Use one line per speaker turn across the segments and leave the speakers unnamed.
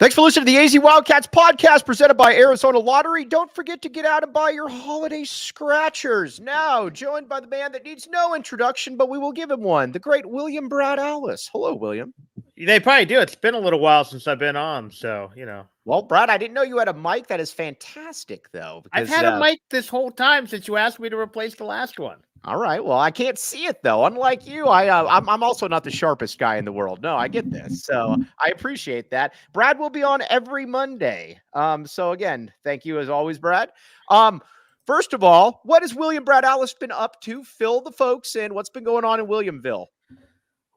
Thanks for listening to the AZ Wildcats podcast presented by Arizona Lottery. Don't forget to get out and buy your holiday scratchers. Now, joined by the man that needs no introduction, but we will give him one, the great William Brad Allis. Hello, William.
They probably do. It's been a little while since I've been on, so, you know.
Well, Brad, I didn't know you had a mic. That is fantastic, though.
I've had a mic this whole time since you asked me to replace the last one.
All right. Well, I can't see it, though. Unlike you, I'm also not the sharpest guy in the world. No, I get this. So I appreciate that. Brad will be on every Monday. So, again, thank you as always, Brad. First of all, what has William Brad Allis been up to? Fill the folks in. What's been going on in Williamville?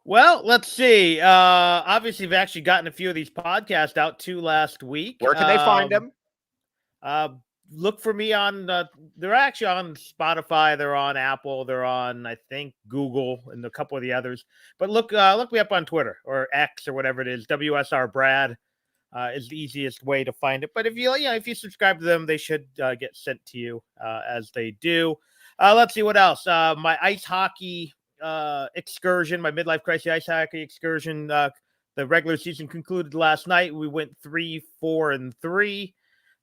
Well, let's see. Obviously, we've actually gotten a few of these podcasts out too last week.
Where can they find them?
Look for me on, they're actually on Spotify, they're on Apple, they're on, I think, Google and a couple of the others. But look me up on Twitter or X or whatever it is. WSR Brad is the easiest way to find it. But if you subscribe to them, they should get sent to you as they do. Let's see what else. My ice hockey excursion, my midlife crisis ice hockey excursion. The regular season concluded last night. We went 3-4-3.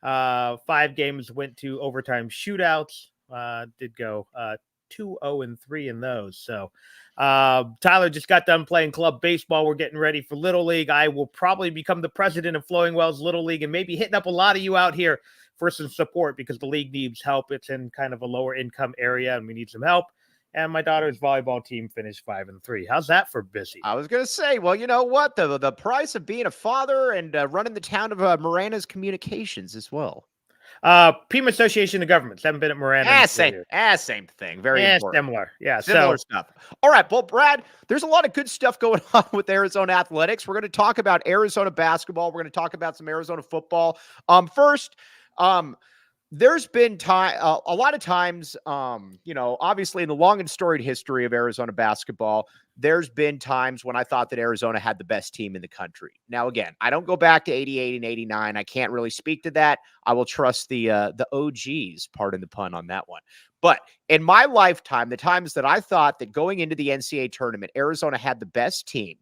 5 games went to overtime shootouts. Did go 2-0-3 in those. So Tyler just got done playing club baseball. We're getting ready for Little League. I will probably become the president of Flowing Wells Little League and maybe hitting up a lot of you out here for some support because the league needs help. It's in kind of a lower income area and we need some help. And my daughter's volleyball team finished 5-3. How's that for busy?
I was going to say, well, you know what? The price of being a father and running the town of Marana's Communications as well.
Pima Association of Governments. Haven't been at Marana.
Same thing. Very important.
Similar. Yeah.
Similar stuff. All right. Well, Brad, there's a lot of good stuff going on with Arizona athletics. We're going to talk about Arizona basketball. We're going to talk about some Arizona football. First, there's been a lot of times, obviously in the long and storied history of Arizona basketball, there's been times when I thought that Arizona had the best team in the country. Now, again, I don't go back to 88 and 89. I can't really speak to that. I will trust the OGs, pardon the pun on that one. But in my lifetime, the times that I thought that going into the NCAA tournament, Arizona had the best team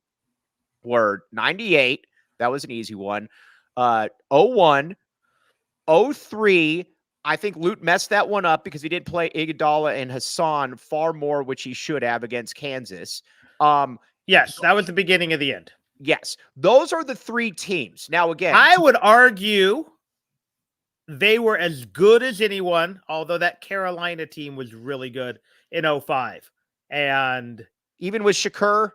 were 98. That was an easy one. 01, 03. I think Lute messed that one up because he did play Iguodala and Hassan far more, which he should have against Kansas.
Yes, that was the beginning of the end.
Yes, those are the 3 teams. Now, again,
I would argue they were as good as anyone, although that Carolina team was really good in 05. And
even with Shakur,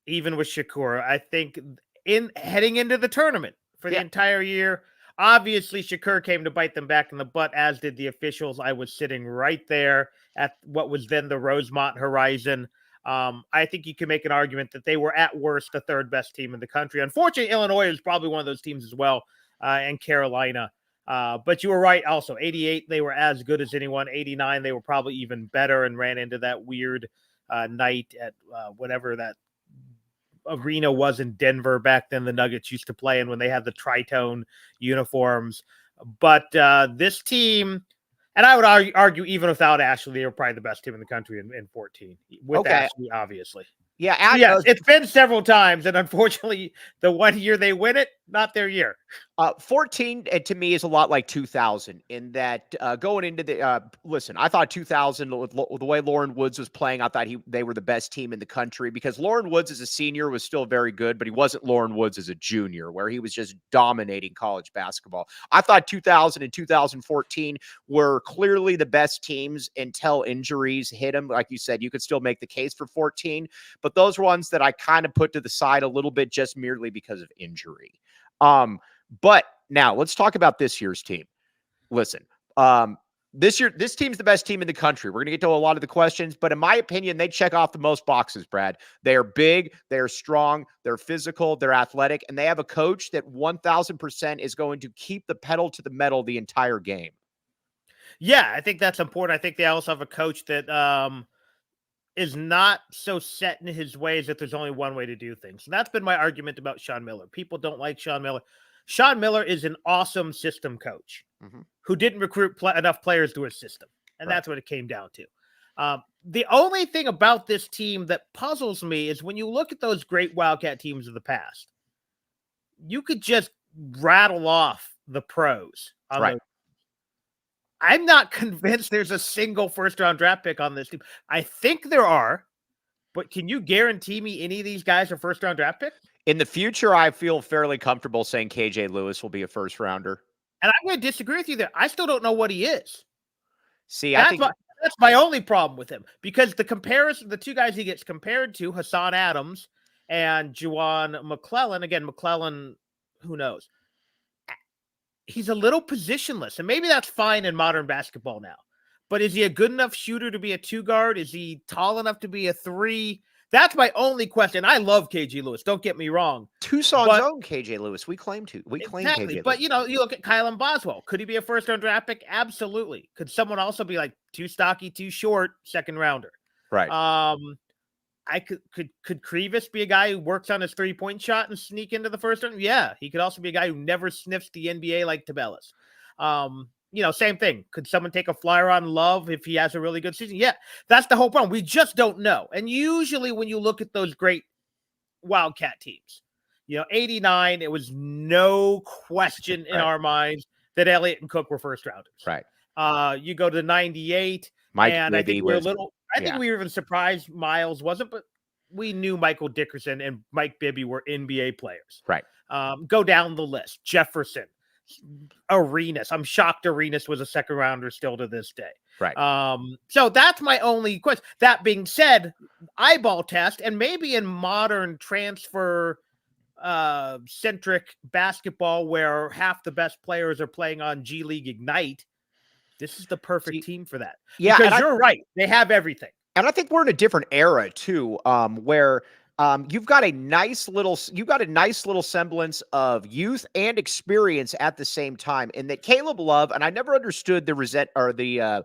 I think in heading into the tournament for the entire year, obviously, Shakur came to bite them back in the butt, as did the officials. I was sitting right there at what was then the Rosemont Horizon. I think you can make an argument that they were at worst the 3rd best team in the country. Unfortunately, Illinois is probably one of those teams as well, and Carolina. But you were right also. 88, they were as good as anyone. 89, they were probably even better and ran into that weird night at whatever that arena was in Denver back then the Nuggets used to play in when they had the tritone uniforms. But this team, and I would argue even without Ashley, they were probably the best team in the country in 14 with Ashley, obviously.
Yeah,
it's been several times, and unfortunately, the one year they win it, not their year.
14 to me is a lot like 2000 in that going into the listen, I thought 2000 with the way Lauren Woods was playing, I thought they were the best team in the country because Lauren Woods as a senior was still very good, but he wasn't Lauren Woods as a junior where he was just dominating college basketball. I thought 2000 and 2014 were clearly the best teams until injuries hit them. Like you said, you could still make the case for 14, but those were ones that I kind of put to the side a little bit just merely because of injury. But now let's talk about this year's team. Listen, this team's the best team in the country. We're going to get to a lot of the questions, but in my opinion, they check off the most boxes, Brad. They are big, they are strong, they're physical, they're athletic, and they have a coach that 1000% is going to keep the pedal to the metal the entire game.
Yeah, I think that's important. I think they also have a coach that is not so set in his ways that there's only one way to do things. And that's been my argument about Sean Miller. People don't like Sean Miller. Sean Miller is an awesome system coach who didn't recruit enough players to his system. And that's what it came down to. The only thing about this team that puzzles me is when you look at those great Wildcat teams of the past, you could just rattle off the pros on
Right.
those. I'm not convinced there's a single first-round draft pick on this team. I think there are, but can you guarantee me any of these guys are first-round draft picks?
In the future, I feel fairly comfortable saying KJ Lewis will be a first rounder.
And I'm going to disagree with you there. I still don't know what he is.
See, I think
That's my only problem with him, because the two guys he gets compared to, Hassan Adams and Juwan McClellan. Again, McClellan, who knows? He's a little positionless, and maybe that's fine in modern basketball now. But is he a good enough shooter to be a 2-guard? Is he tall enough to be a 3? That's my only question. I love KJ Lewis. Don't get me wrong.
Tucson's own KJ Lewis. We claim
Exactly.
KJ
But,
Lewis.
you look at Kylan Boswell. Could he be a first-round draft pick? Absolutely. Could someone also be like too stocky, too short, second rounder?
Right.
Could Krivas be a guy who works on his 3-point shot and sneak into the first round? Yeah. He could also be a guy who never sniffs the NBA like Tabellas. Same thing. Could someone take a flyer on Love if he has a really good season? Yeah, that's the whole problem. We just don't know. And usually when you look at those great Wildcat teams, 89, it was no question in our minds that Elliott and Cook were first rounders.
Right.
You go to 98,
Mike
and
Bibby
I think we were even surprised Miles wasn't, but we knew Michael Dickerson and Mike Bibby were NBA players.
Right.
Go down the list. Jefferson, Arenas. I'm shocked Arenas was a second rounder still to this day.
Right.
So that's my only question. That being said, eyeball test, and maybe in modern transfer centric basketball where half the best players are playing on G League Ignite, this is the perfect team for that.
Yeah,
because you're right. They have everything.
And I think we're in a different era too, where you've got a nice little semblance of youth and experience at the same time. And that Caleb Love, and I never understood the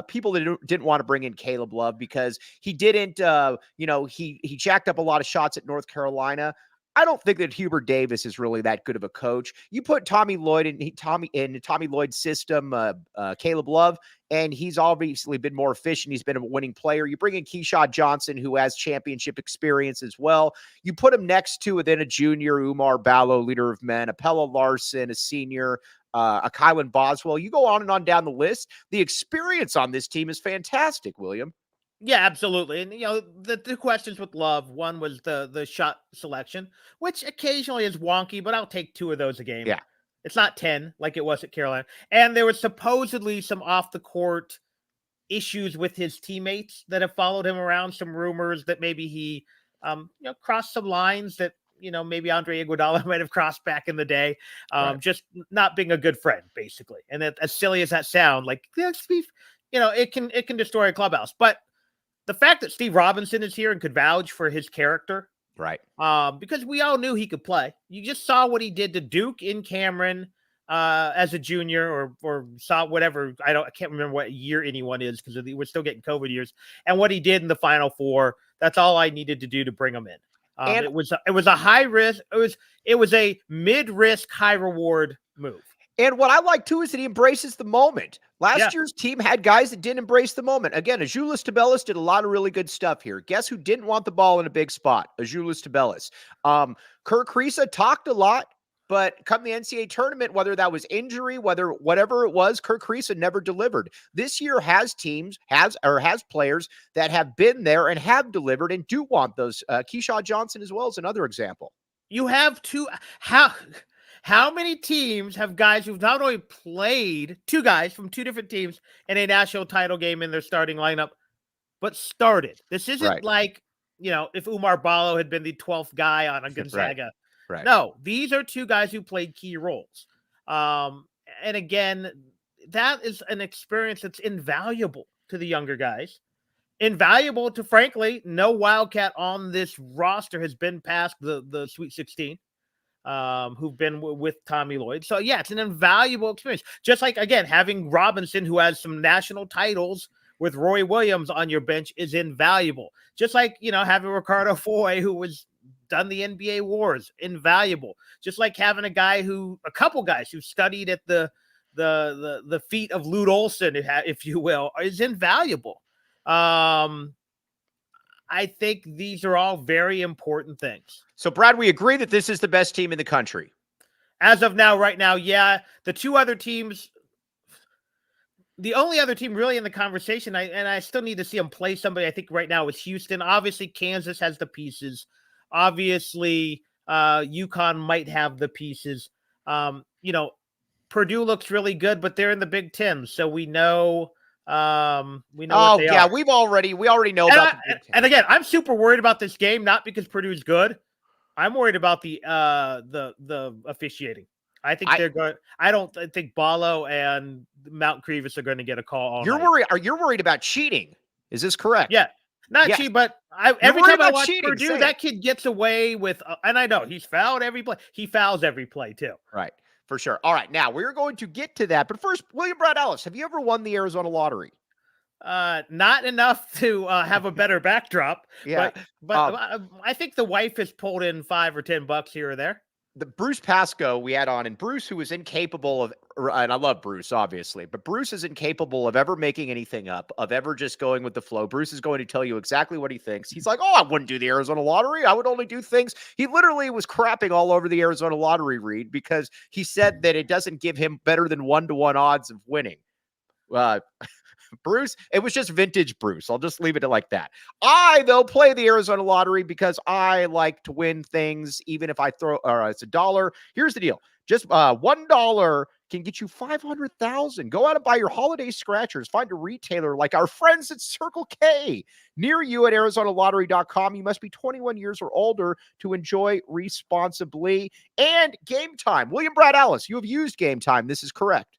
people that didn't want to bring in Caleb Love because he didn't, he jacked up a lot of shots at North Carolina. I don't think that Hubert Davis is really that good of a coach. You put Tommy Lloyd in Tommy Lloyd's system, Caleb Love, and he's obviously been more efficient. He's been a winning player. You bring in Keyshawn Johnson, who has championship experience as well. You put him next to within a junior, Umar Ballo, leader of men, a Pella Larson, a senior, a Kylan Boswell. You go on and on down the list. The experience on this team is fantastic, William.
Yeah, absolutely. And, the two questions with Love, one was the shot selection, which occasionally is wonky, but I'll take 2 of those a game.
Yeah.
It's not 10 like it was at Carolina. And there was supposedly some off the court issues with his teammates that have followed him around, some rumors that maybe he, crossed some lines that, maybe Andre Iguodala might have crossed back in the day.
Right.
Just not being a good friend, basically. And that, as silly as that sound, it can destroy a clubhouse. But the fact that Steve Robinson is here and could vouch for his character,
right?
Because we all knew he could play. You just saw what he did to Duke in Cameron as a junior, or saw whatever. I can't remember what year anyone is because we're still getting COVID years. And what he did in the Final Four. That's all I needed to do to bring him in. And it was a high risk. It was a mid risk, high reward move.
And what I like, too, is that he embraces the moment. Last year's team had guys that didn't embrace the moment. Again, Azuolas Tubelis did a lot of really good stuff here. Guess who didn't want the ball in a big spot? Azuolas Tubelis. Kirk Kriisa talked a lot, but come the NCAA tournament, whether that was injury, whatever it was, Kirk Kriisa never delivered. This year has players that have been there and have delivered and do want those. Keyshawn Johnson as well is another example.
You have How many teams have guys who've not only played, 2 guys from 2 different teams in a national title game in their starting lineup, but started? This isn't like, if Umar Ballo had been the 12th guy on a Gonzaga.
Right.
No, these are 2 guys who played key roles. And again, that is an experience that's invaluable to the younger guys. Invaluable to, frankly, no Wildcat on this roster has been past the Sweet 16. Who've been with Tommy Lloyd. So, yeah, it's an invaluable experience. Just like, again, having Robinson, who has some national titles with Roy Williams on your bench, is invaluable. Just like, having Ricardo Foy, who was done the NBA wars, invaluable. Just like having a couple guys who studied at the feet of Lute Olson, if you will, is invaluable. I think these are all very important things.
So, Brad, we agree that this is the best team in the country.
As of now, right now, yeah. The two other teams, the only other team really in the conversation, I still need to see them play somebody, I think right now is Houston. Obviously, Kansas has the pieces. Obviously, UConn might have the pieces. Purdue looks really good, but they're in the Big Ten, so we know what they are.
We already know about the Big Ten.
And again, I'm super worried about this game, not because Purdue's good. I'm worried about the officiating. I think they're going. I think Ballo and Mount Crevis are going to get a call all night.
You're worried about cheating? Is this correct?
Yeah, not cheat, but every time I watch
cheating,
Purdue, that kid gets away with. And I know he's fouled every play. He fouls every play too.
Right, for sure. All right, now we're going to get to that, but first, William Brad Allis, have you ever won the Arizona lottery?
Not enough to have a better backdrop.
Yeah,
but I think the wife has pulled in $5 or $10 here or there.
The Bruce Pascoe we had on, and Bruce, who was incapable of, and I love Bruce, obviously, but Bruce is incapable of ever making anything up, of ever just going with the flow. Bruce is going to tell you exactly what he thinks. He's like, I wouldn't do the Arizona lottery. I would only do things. He literally was crapping all over the Arizona lottery, Reed, because he said that it doesn't give him better than 1-to-1 odds of winning. Bruce, it was just vintage Bruce. I'll just leave it like that. I, though, play the Arizona lottery because I like to win things, even if I throw, it's $1. Here's the deal. Just $1 can get you 500,000. Go out and buy your holiday scratchers. Find a retailer like our friends at Circle K near you at ArizonaLottery.com. You must be 21 years or older to enjoy responsibly. And Game Time. William Brad Allis, you have used Game Time. This is correct.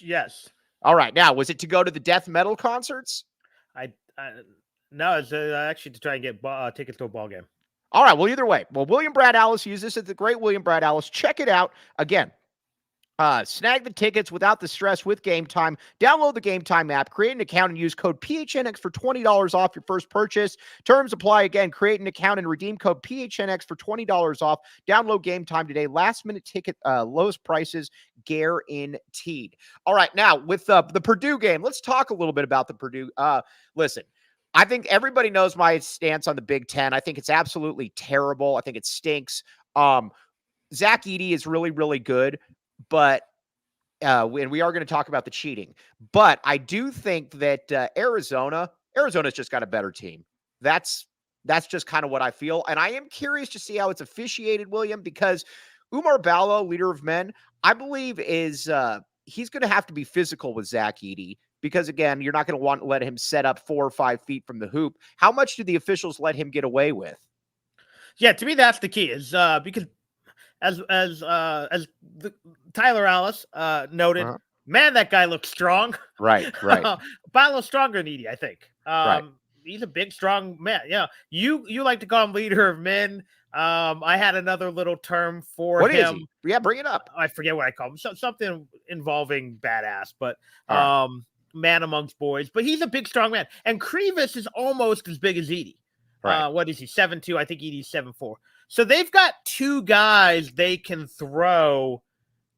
Yes.
All right. Now, was it to go to the death metal concerts?
No, it's actually to try and get tickets to a ball game.
All right. Well, either way. Well, William Brad Allis used this at the great William Brad Allis. Check it out. Again, snag the tickets without the stress with Game Time. Download the Game Time app, create an account, and use code PHNX for $20 off your first purchase. Terms apply. Again, create an account and redeem code PHNX for $20 off. Download Game Time today. Last minute ticket, lowest prices guaranteed. All right, now with the Purdue game, let's talk a little bit about the Purdue. Listen, I think everybody knows my stance on the Big Ten. I think it's absolutely terrible. I think it stinks. Zach Edey is really, really good. But and we are going to talk about the cheating. But I do think that Arizona's just got a better team. That's just kind of what I feel. And I am curious to see how it's officiated, William, because Umar Ballo, leader of men, I believe is he's going to have to be physical with Zach Edey because, again, you're not going to want to let him set up 4 or 5 feet from the hoop. How much do the officials let him get away with?
Yeah, to me, that's the key is because as Tyler Allis noted, man, that guy looks strong.
Right.
Ballo's stronger than Edey, I think. He's a big, strong man. Yeah, you like to call him leader of men. I had another little term for him.
What is he? Yeah, bring it up.
I forget what I call him. something involving badass, but man amongst boys. But he's a big, strong man. And Crevis is almost as big as Edey. Right. What is he? 7'2". I think Edey's 7'4". So they've got 2 guys they can throw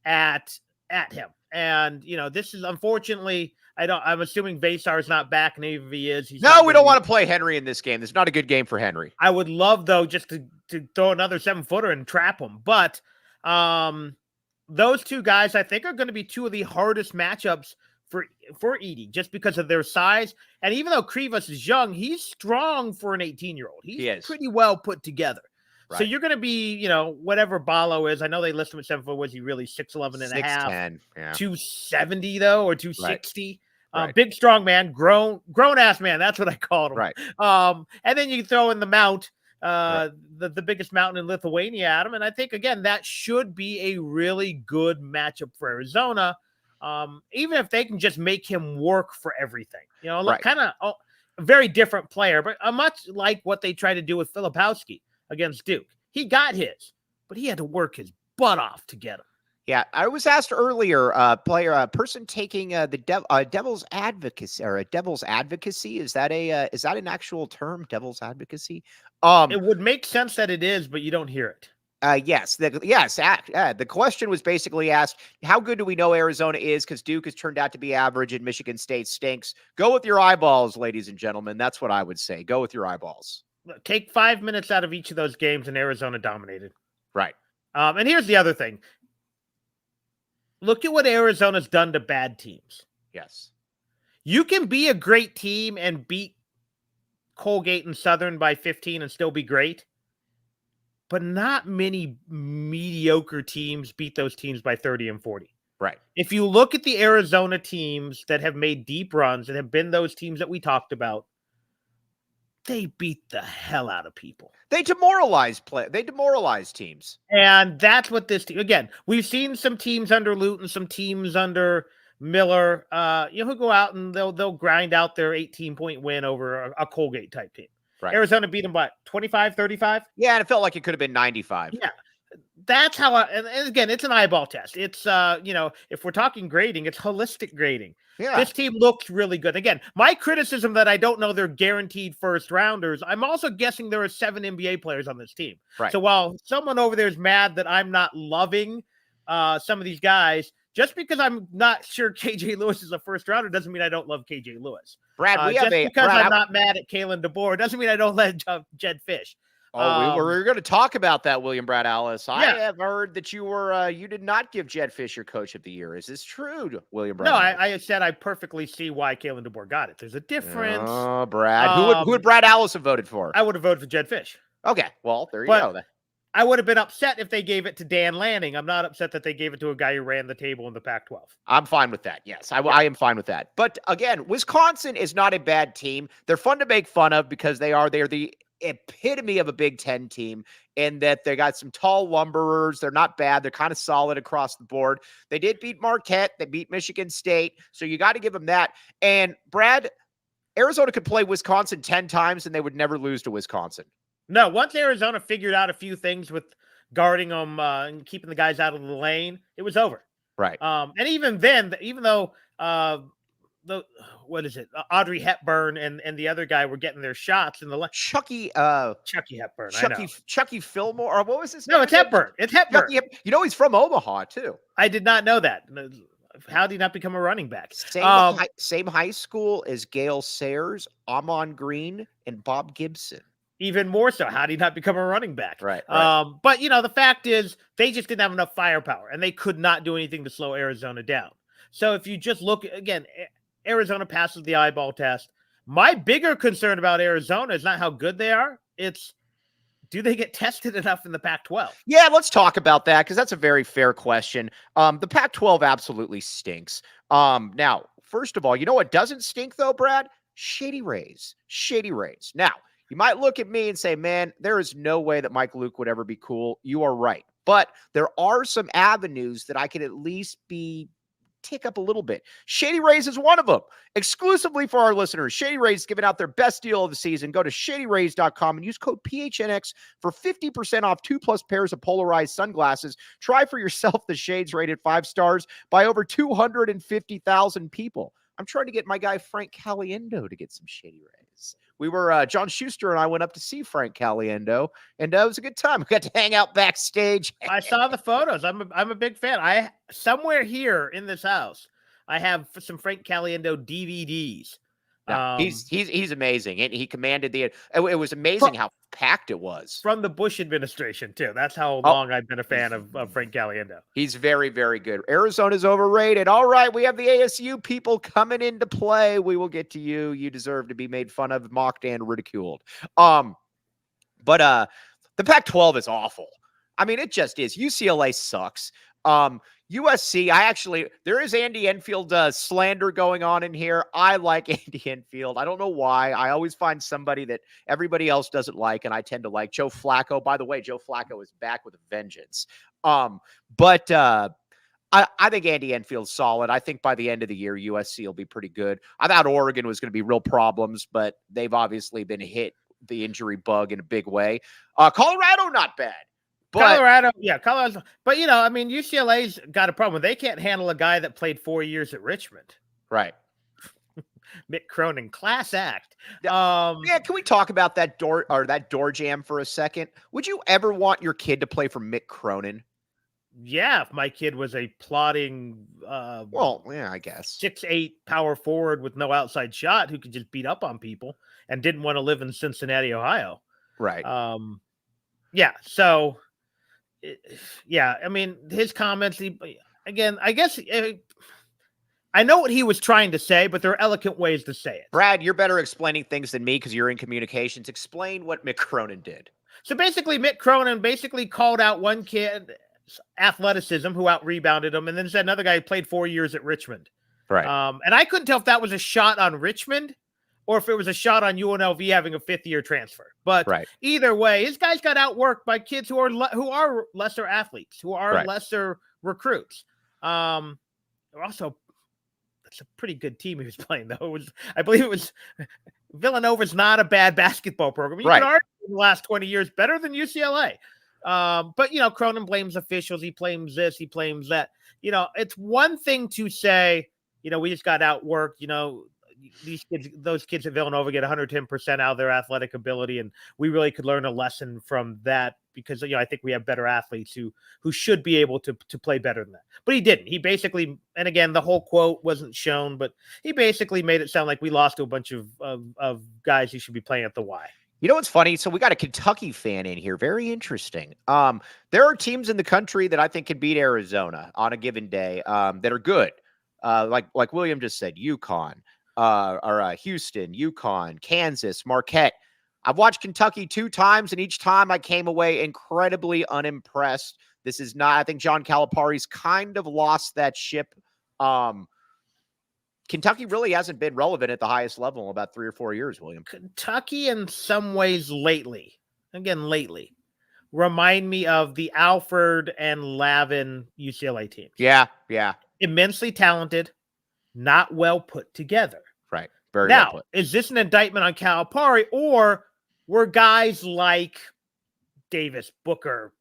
at him. And, this is unfortunately, I'm assuming Vasar is not back. And even if he is, we
don't want to play Henry in this game. This is not a good game for Henry.
I would love, though, just to throw another 7-footer and trap him. But those 2 guys, I think, are going to be 2 of the hardest matchups for Edey, just because of their size. And even though Crevis is young, he's strong for an 18-year-old. He's pretty well put together. Right. So you're going to be, whatever Ballo is. I know they list him at 7 foot. Was he really 6'11" and a half?
6'10", yeah.
270 though, or 260.
Right.
Big, strong man, grown ass man. That's what I called him.
Right.
And then you throw in the Mount, the biggest mountain in Lithuania at him. And I think, again, that should be a really good matchup for Arizona. Even if they can just make him work for everything, kind of a very different player, but much like what they tried to do with Filipowski against Duke. He got his, but he had to work his butt off to get him.
Yeah, I was asked earlier, person taking the devil's advocacy or a devil's advocacy. Is that an actual term? Devil's advocacy.
It would make sense that it is, but you don't hear it.
Yes. The question was basically asked, how good do we know Arizona is? Because Duke has turned out to be average and Michigan State stinks. Go with your eyeballs, ladies and gentlemen. That's what I would say. Go with your eyeballs.
Take 5 minutes out of each of those games and Arizona dominated.
Right.
And here's the other thing. Look at what Arizona's done to bad teams.
Yes.
You can be a great team and beat Colgate and Southern by 15 and still be great. But not many mediocre teams beat those teams by 30 and 40.
Right.
If you look at the Arizona teams that have made deep runs and have been those teams that we talked about, they beat the hell out of people.
They demoralize teams.
And that's what this team, again, we've seen some teams under Luton, some teams under Miller, who go out and they'll grind out their 18-point win over a Colgate type team.
Right.
Arizona beat them by 25, 35?
Yeah, and it felt like it could have been 95.
Yeah. That's how, and again, it's an eyeball test. It's, if we're talking grading, it's holistic grading.
Yeah.
This team looks really good. Again, my criticism that I don't know they're guaranteed first rounders, I'm also guessing there are 7 NBA players on this team.
Right.
So while someone over there is mad that I'm not loving some of these guys, just because I'm not sure KJ Lewis is a first rounder doesn't mean I don't love KJ Lewis.
Brad,
I'm not mad at Kalen DeBoer doesn't mean I don't let Jed Fish.
Oh, we were going to talk about that, William Brad Allis. I have heard that you did not give Jed Fish your coach of the year. Is this true, William Brad?
No, I said I perfectly see why Kalen DeBoer got it. There's a difference.
Oh, Brad. Who would Brad Allis have voted for?
I would have voted for Jed Fish.
Okay, well, there you go.
I would have been upset if they gave it to Dan Lanning. I'm not upset that they gave it to a guy who ran the table in the Pac-12.
I'm fine with that. Yes, I am fine with that. But again, Wisconsin is not a bad team. They're fun to make fun of because they're the epitome of a Big Ten team in that they got some tall lumberers. They're not bad. They're kind of solid across the board. They did beat Marquette. They beat Michigan State. So you got to give them that. And Brad, Arizona could play Wisconsin 10 times and they would never lose to Wisconsin.
No, once Arizona figured out a few things with guarding them and keeping the guys out of the lane, it was over.
Right.
And even then, even though Audrey Hepburn and the other guy were getting their shots in the
Chucky
Hepburn.
Chucky Fillmore, or what was his name?
No, it's Hepburn. It's Hepburn.
He's from Omaha too.
I did not know that. How did he not become a running back?
Same high school as Gale Sayers, Amon Green, and Bob Gibson.
Even more so, how did he not become a running back?
Right.
But, the fact is they just didn't have enough firepower, and they could not do anything to slow Arizona down. So if you just look, again, Arizona passes the eyeball test. My bigger concern about Arizona is not how good they are. It's, do they get tested enough in the Pac-12?
Yeah, let's talk about that because that's a very fair question. The Pac-12 absolutely stinks. Now, first of all, you know what doesn't stink, though, Brad? Shady Rays. Now, you might look at me and say, man, there is no way that Mike Luke would ever be cool. You are right. But there are some avenues that I could at least tick up a little bit. Shady Rays is one of them. Exclusively for our listeners, Shady Rays is giving out their best deal of the season. Go to shadyrays.com and use code PHNX for 50% off 2+ pairs of polarized sunglasses. Try for yourself the shades rated 5 stars by over 250,000 people. I'm trying to get my guy Frank Caliendo to get some Shady Rays. We were, John Schuster and I went up to see Frank Caliendo, and it was a good time. We got to hang out backstage.
I saw the photos. I'm a big fan. Somewhere here in this house, I have some Frank Caliendo DVDs.
No, he's amazing, and he commanded it was amazing how packed it was
from the Bush administration too. That's how long I've been a fan of Frank Caliendo.
He's very, very good. Arizona's overrated. All right, we have the ASU people coming into play. We will get to you. You deserve to be made fun of, mocked, and ridiculed. But the Pac-12 is awful. I mean, it just is. UCLA sucks. USC, there is Andy Enfield slander going on in here. I like Andy Enfield. I don't know why. I always find somebody that everybody else doesn't like, and I tend to like Joe Flacco. By the way, Joe Flacco is back with a vengeance. But I think Andy Enfield's solid. I think by the end of the year, USC will be pretty good. I thought Oregon was going to be real problems, but they've obviously been hit the injury bug in a big way. Colorado, not bad.
Colorado. But, UCLA's got a problem. They can't handle a guy that played 4 years at Richmond.
Right.
Mick Cronin, class act.
Can we talk about that door jam for a second? Would you ever want your kid to play for Mick Cronin?
Yeah, if my kid was a plodding,
I guess
6'8" power forward with no outside shot who could just beat up on people and didn't want to live in Cincinnati, Ohio.
Right.
So Yeah, I mean, his comments, again, I guess I know what he was trying to say, but there are eloquent ways to say it.
Brad, you're better explaining things than me because you're in communications. Explain what Mick Cronin did.
So basically, Mick Cronin basically called out one kid's athleticism who out-rebounded him, and then said another guy who played 4 years at Richmond.
Right.
And I couldn't tell if that was a shot on Richmond or if it was a shot on UNLV having a fifth-year transfer. But either way, his guys got outworked by kids who are lesser athletes, who are lesser recruits. Also, it's a pretty good team he was playing, though. I believe it was Villanova's not a bad basketball program. You can argue in the last 20 years better than UCLA. But, Cronin blames officials. He blames this. He blames that. It's one thing to say, we just got outworked. Those kids at Villanova get 110% out of their athletic ability, and we really could learn a lesson from that because I think we have better athletes who should be able to play better than that. But he didn't. He basically, and again, the whole quote wasn't shown, but he basically made it sound like we lost to a bunch of guys who should be playing at the Y.
You know what's funny? So we got a Kentucky fan in here. Very interesting. There are teams in the country that I think can beat Arizona on a given day that are good. Like William just said, UConn. Houston, UConn, Kansas, Marquette. I've watched Kentucky 2 times, and each time I came away incredibly unimpressed. This is not, I think John Calipari's kind of lost that ship. Kentucky really hasn't been relevant at the highest level in about 3 or 4 years, William.
Kentucky, in some ways lately, remind me of the Alford and Lavin UCLA teams.
Yeah.
Immensely talented, not well put together.
Right. Very
now,
well put.
Is this an indictment on Calipari, or were guys like Davis, Booker,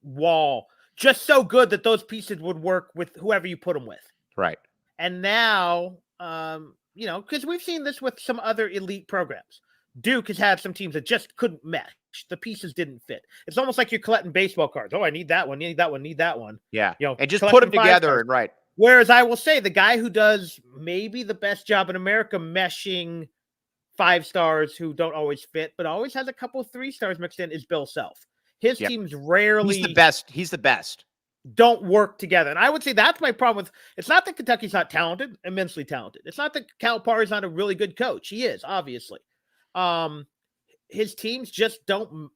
Wall just so good that those pieces would work with whoever you put them with?
Right.
And now, because we've seen this with some other elite programs. Duke has had some teams that just couldn't match. The pieces didn't fit. It's almost like you're collecting baseball cards. Oh, I need that one. Need that one. Need that one.
Yeah. And just put them together and right.
Whereas I will say the guy who does maybe the best job in America meshing 5 stars who don't always fit, but always has a couple of 3 stars mixed in is Bill Self. His teams rarely.
He's the best.
Don't work together. And I would say that's my problem with it's not that Kentucky's not talented, immensely talented. It's not that Calipari's not a really good coach. He is, obviously. His teams just don't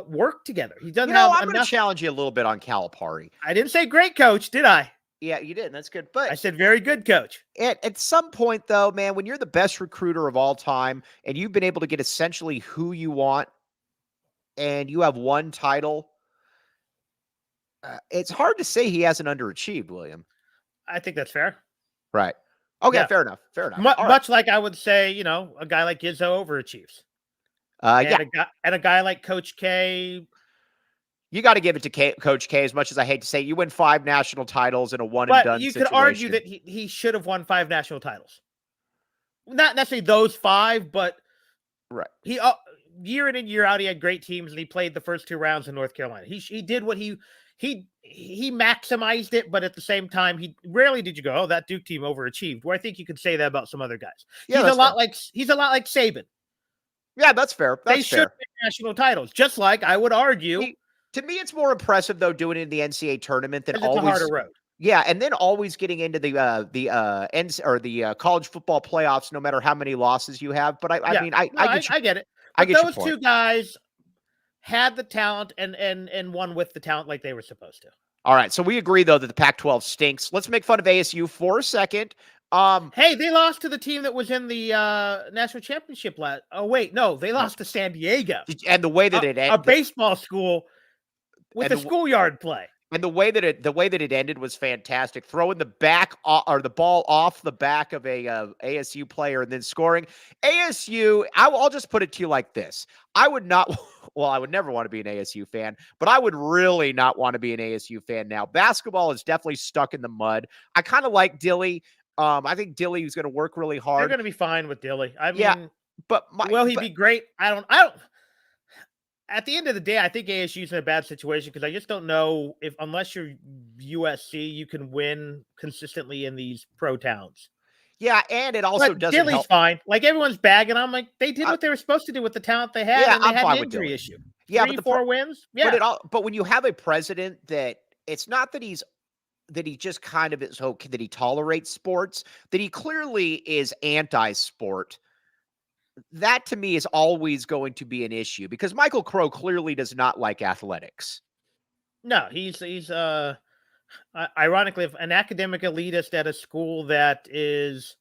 work together. He doesn't have
I'm going to challenge you a little bit on Calipari.
I didn't say great coach, did I?
Yeah, you did. That's good. But
I said very good coach.
At some point, though, man, when you're the best recruiter of all time and you've been able to get essentially who you want and you have 1 title, it's hard to say he hasn't underachieved, William.
I think that's fair.
Right. Okay, fair enough.
Much like I would say, a guy like Izzo overachieves. And a guy like Coach K.
You got to give it to Coach K, as much as I hate to say it. You win 5 national titles in a one-and-done situation.
But you could argue that he should have won 5 national titles. Not necessarily those 5, but he year in and year out, he had great teams, and he played the first 2 rounds in North Carolina. He did what he maximized it, but at the same time, he rarely did you go, oh, that Duke team overachieved. Where I think you could say that about some other guys. Yeah, he's a lot like Saban.
Yeah, that's fair.
They should win national titles, just like I would argue.
To me, it's more impressive though doing it in the NCAA tournament than always.
It's a harder road.
Yeah, and then always getting into the college football playoffs, no matter how many losses you have. But I
get it. But those 2 guys had the talent and won with the talent like they were supposed to.
All right, so we agree though that the Pac-12 stinks. Let's make fun of ASU for a second.
Hey, they lost to the team that was in the national championship they lost to San Diego.
And the way that it ended,
a baseball school with a schoolyard play.
And the way that it ended was fantastic. Throwing the ball off the back of a ASU player and then scoring. ASU, I'll just put it to you like this. I would never want to be an ASU fan, but I would really not want to be an ASU fan now. Basketball is definitely stuck in the mud. I kind of like Dilly. I think Dilly is going to work really hard.
They're going to be fine with Dilly. I mean,
but
will he be great? I don't. At the end of the day, I think ASU's in a bad situation because I just don't know if, unless you're USC, you can win consistently in these pro towns.
Yeah, and it also doesn't
Dilly's
help.
Fine. Like everyone's bagging. I'm like, they did what they were supposed to do with the talent they had, and they had an injury issue.
Yeah,
3-4 wins.
But
Yeah.
but when you have a president that it's not that he just kind of is okay, that he tolerates sports, that he clearly is anti-sport. That to me is always going to be an issue because Michael Crow clearly does not like athletics.
No, he's ironically an academic elitist at a school that is,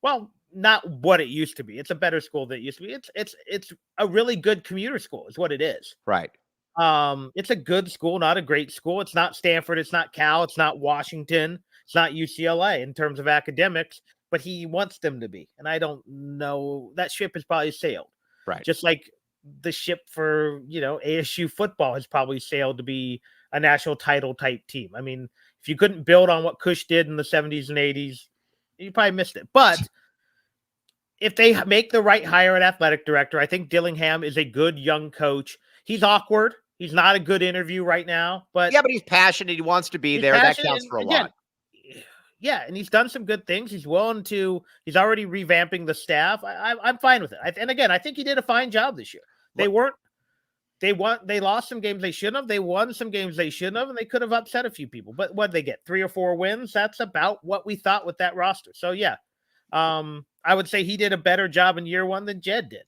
well, not what it used to be. It's a better school than it used to be. It's a really good commuter school is what it is.
Right.
It's a good school, not a great school. It's not Stanford, it's not Cal, it's not Washington, it's not UCLA in terms of academics, but he wants them to be. And I don't know, that ship has probably sailed.
Right.
Just like the ship for, ASU football has probably sailed to be a national title type team. I mean, if you couldn't build on what Cush did in the 70s and 80s, you probably missed it. But if they make the right hire at athletic director, I think Dillingham is a good young coach. He's awkward. He's not a good interview right now, but
yeah, but he's passionate. He wants to be there. That counts for a lot.
Yeah, and he's done some good things. He's willing to. He's already revamping the staff. I'm fine with it. And again, I think he did a fine job this year. They lost some games they shouldn't have. They won some games they shouldn't have, and they could have upset a few people. But what did they get? 3 or 4 wins. That's about what we thought with that roster. So yeah, I would say he did a better job in year one than Jed did.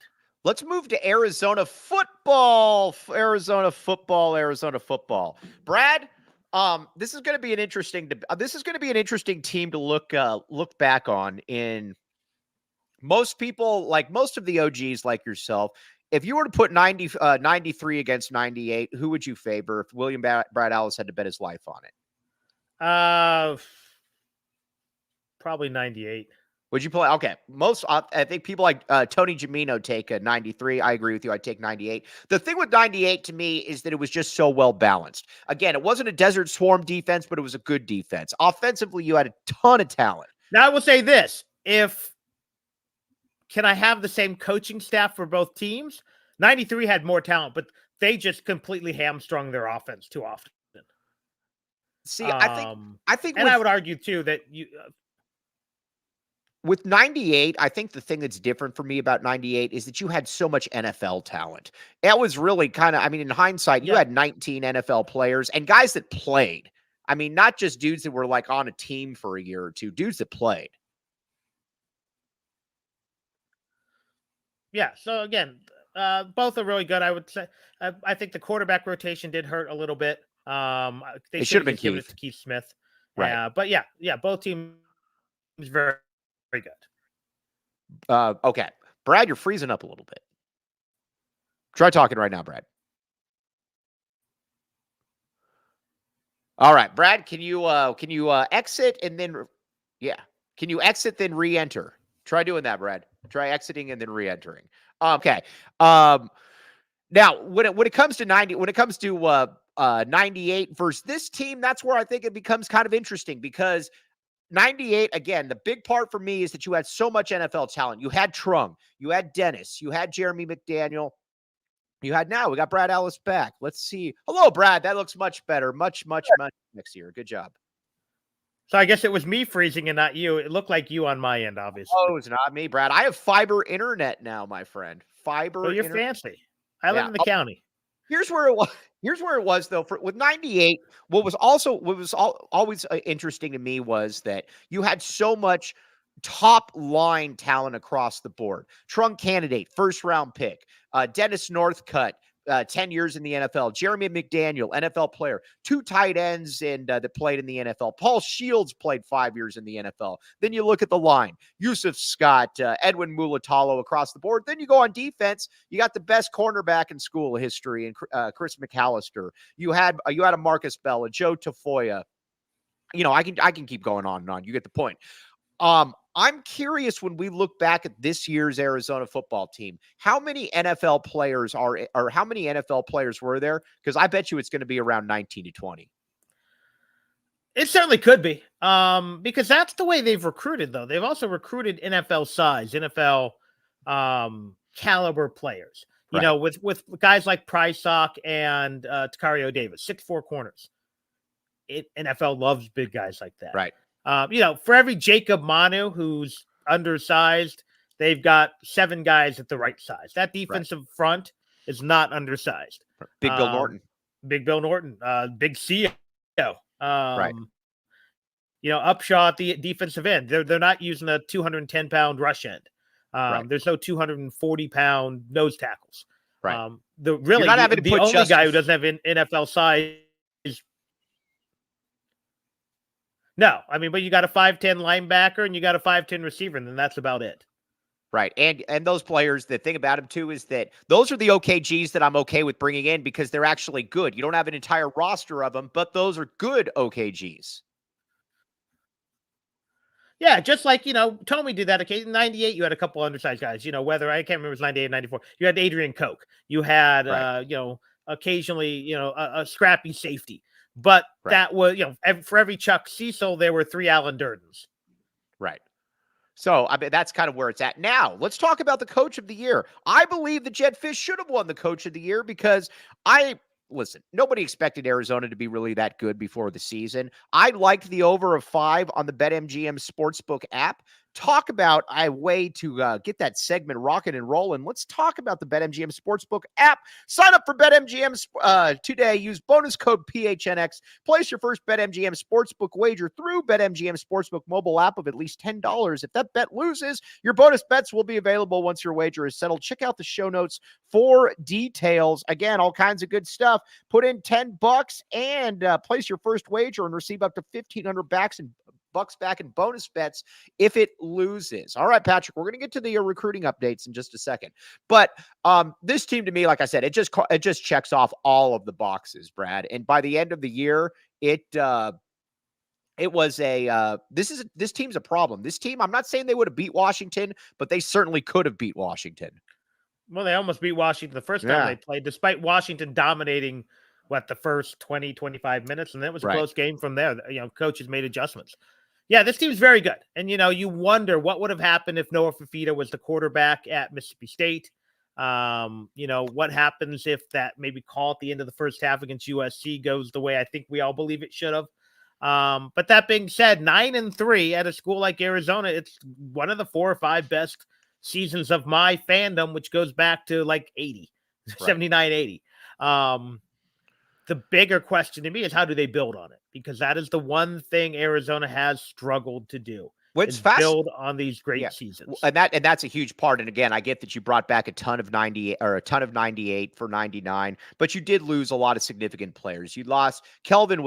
Let's move to Arizona football. Arizona football. Brad, this is going to be an interesting. This is going to be an interesting team to look back on. In most people, like most of the OGs, like yourself, if you were to put 93 against 98, who would you favor if William Brad Allis had to bet his life on it?
Probably 98.
Would you play? Okay. I think people like Tony Gimino take a 93. I agree with you. I'd take 98. The thing with 98 to me is that it was just so well balanced. Again, it wasn't a Desert Swarm defense, but it was a good defense. Offensively, you had a ton of talent.
Now, I will say this. Can I have the same coaching staff for both teams? 93 had more talent, but they just completely hamstrung their offense too often.
See, I think,
and I would argue too that
with 98, I think the thing that's different for me about 98 is that you had so much NFL talent. That was really kind of, I mean, in hindsight, you had 19 NFL players and guys that played. I mean, not just dudes that were like on a team for a year or two, dudes that played.
Yeah. So again, both are really good. I would say, I think the quarterback rotation did hurt a little bit. They should have been given it to Keith Smith.
Right.
But yeah, both teams very, very good.
Okay. Brad, you're freezing up a little bit. Try talking right now, Brad. All right, Brad, can you exit and then can you exit then re-enter? Try doing that, Brad. Try exiting and then re-entering. Okay. Now when it comes to 98 versus this team, that's where I think it becomes kind of interesting because 98, again, the big part for me is that you had so much NFL talent. You had Trung, you had Dennis, you had Jeremy McDaniel. We got Brad Allis back. Let's see. Hello, Brad. That looks much better. Much next year. Good job.
So I guess it was me freezing and not you. It looked like you on my end, obviously.
Oh, it's not me, Brad. I have fiber internet now, my friend. Fiber.
So you're fancy. I live in the county.
Here's where it was though. With 98, what was always interesting to me was that you had so much top line talent across the board. Trung candidate, first round pick. Dennis Northcutt, 10 years in the NFL. Jeremy McDaniel, NFL player. 2 tight ends that played in the NFL. Paul Shields played 5 years in the NFL. Then you look at the line. Yusuf Scott, Edwin Mulatalo across the board. Then you go on defense. You got the best cornerback in school history, and Chris McAllister. You had a Marcus Bell, a Joe Tafoya. I can keep going on and on. You get the point. I'm curious when we look back at this year's Arizona football team, how many NFL players how many NFL players were there? Because I bet you it's going to be around 19 to 20.
It certainly could be. Because that's the way they've recruited, though. They've also recruited NFL size, NFL caliber players.
Right.
With guys like Prysock and Takario Davis, 6'4" corners. NFL loves big guys like that.
Right.
For every Jacob Manu who's undersized, they've got 7 guys at the right size. That defensive front is not undersized.
Big Bill Norton.
Big Bill Norton, big CEO.
Right.
Upshaw at the defensive end. They're not using a 210-pound rush end.
Right.
There's no 240-pound nose tackles.
Right.
The only guy who doesn't have an NFL size. No, I mean, but you got a 5'10" linebacker and you got a 5'10" receiver, and then that's about it.
Right. And those players, the thing about them too is that those are the OKGs that I'm okay with bringing in because they're actually good. You don't have an entire roster of them, but those are good OKGs.
Yeah, just like, Tommy did that. Okay, in 98, you had a couple undersized guys, whether I can't remember, it was 98, 94. You had Adrian Koch. You had, occasionally, a scrappy safety. But that was, for every Chuck Cecil, there were 3 Alan Durdens.
Right. So, I mean, that's kind of where it's at. Now, let's talk about the coach of the year. I believe that Jedd Fisch should have won the coach of the year because listen, nobody expected Arizona to be really that good before the season. I liked the over of 5 on the BetMGM Sportsbook app. Talk about a way to get that segment rocking and rolling. Let's talk about the BetMGM Sportsbook app. Sign up for BetMGM today. Use bonus code PHNX. Place your first BetMGM Sportsbook wager through BetMGM Sportsbook mobile app of at least $10. If that bet loses, your bonus bets will be available once your wager is settled. Check out the show notes for details. Again, all kinds of good stuff. Put in $10 and place your first wager and receive up to $1,500 bucks back in bonus bets if it loses. All right, Patrick, we're going to get to the recruiting updates in just a second. But this team, to me, like I said, it just checks off all of the boxes, Brad. And by the end of the year, it was this team's a problem. This team, I'm not saying they would have beat Washington, but they certainly could have beat Washington.
Well, they almost beat Washington the first time they played, despite Washington dominating the first 20, 25 minutes. And that was a close game from there. Coaches made adjustments. Yeah, this team's very good. And, you wonder what would have happened if Noah Fifita was the quarterback at Mississippi State. What happens if that maybe call at the end of the first half against USC goes the way I think we all believe it should have. But that being said, 9-3 at a school like Arizona, it's one of the 4 or 5 best seasons of my fandom, which goes back to 80, 79, 80. The bigger question to me is how do they build on it? Because that is the one thing Arizona has struggled to do. Build on these great seasons.
And that's a huge part. And again, I get that you brought back a ton of 98 for 99, but you did lose a lot of significant players. You lost Kelvin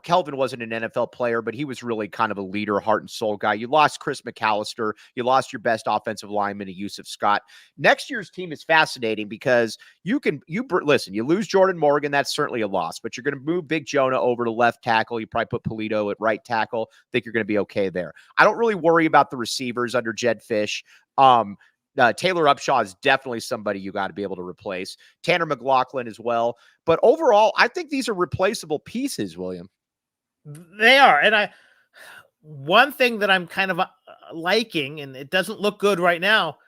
Kelvin wasn't an NFL player, but he was really kind of a leader, heart and soul guy. You lost Chris McAllister. You lost your best offensive lineman, Yusuf Scott. Next year's team is fascinating because you lose Jordan Morgan. That's certainly a loss, but you're going to move Big Jonah over to left tackle. You probably put Polito at right tackle. Think you're going to be okay there. I don't really worry about the receivers under Jedd Fisch. Taylor Upshaw is definitely somebody you got to be able to replace. Tanner McLaughlin as well. But overall, I think these are replaceable pieces, William.
They are. And one thing that I'm kind of liking, and it doesn't look good right now,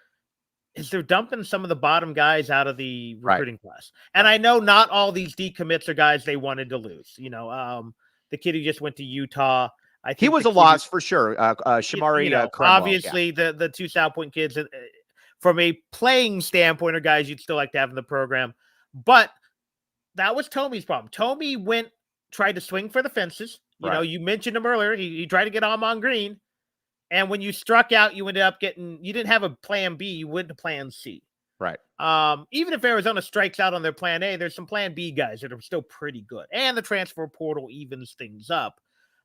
is they're dumping some of the bottom guys out of the recruiting class. And I know not all these decommits are guys they wanted to lose. The kid who just went to Utah, I think
he was a loss for sure. Shamari,
obviously the 2 South Point kids, from a playing standpoint, are guys you'd still like to have in the program. But that was Tomey's problem. Tomey tried to swing for the fences. You mentioned him earlier. He tried to get Amon Green. And when you struck out, you ended up you didn't have a plan B. You went to plan C.
Right.
Even if Arizona strikes out on their plan A, there's some plan B guys that are still pretty good. And the transfer portal evens things up.